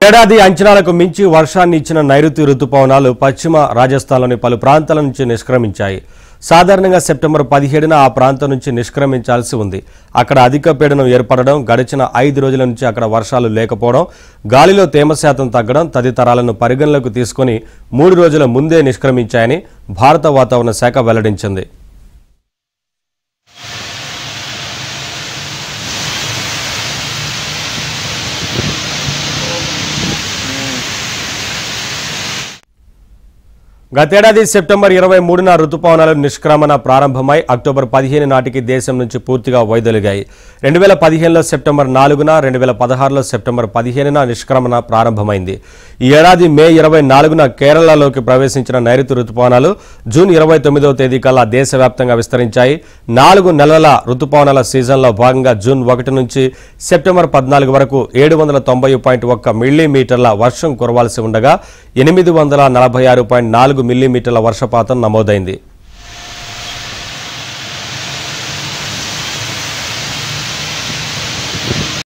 ఏడాది అంచనాలకు మించి వర్షాన్ని ఇచ్చిన నైరుతి రుతుపవనాలు పశ్చిమ రాజస్థాన్లోని పలు ప్రాంతాల నుంచి నిష్క్రమించాయి. సాధారణంగా సెప్టెంబర్ 17న ఆ ప్రాంతం నుంచి నిష్క్రమించాల్సి ఉంది. అక్కడ అధిక పీడనం ఏర్పడడం, గడిచిన 5 రోజుల నుంచి అక్కడ వర్షాలు లేకపోవడం, గాలిలో తేమ శాతం తగ్గడం తదితరాలను పరిగణలోకి తీసుకుని 3 రోజుల ముందే నిష్క్రమించాయని భారత వాతావరణ శాఖ వెల్లడించింది. గతేడాది సెప్టెంబర్ 23న రుతుపవనాలు నిష్క్రమణ ప్రారంభమై అక్టోబర్ 15 నాటికి దేశం నుంచి పూర్తిగా వైదొలిగాయి. 2015లో సెప్టెంబర్ 4న, 2016లో సెప్టెంబర్ 15న నిష్క్రమణ ప్రారంభమైంది. ఈ ఏడాది మే 24న కేరళలోకి ప్రవేశించిన నైరుతి రుతుపవనాలు జూన్ 29వ తేదీ కల్లా దేశవ్యాప్తంగా విస్తరించాయి. 4 నెలల రుతుపవనాల సీజన్లో భాగంగా జూన్ 1 నుంచి సెప్టెంబర్ 14 వరకు 790.1 మిల్లీమీటర్ల వర్షం కురవాల్సి ఉండగా 846.4 మిల్లీమీటర్ల వర్షపాతం నమోదైంది.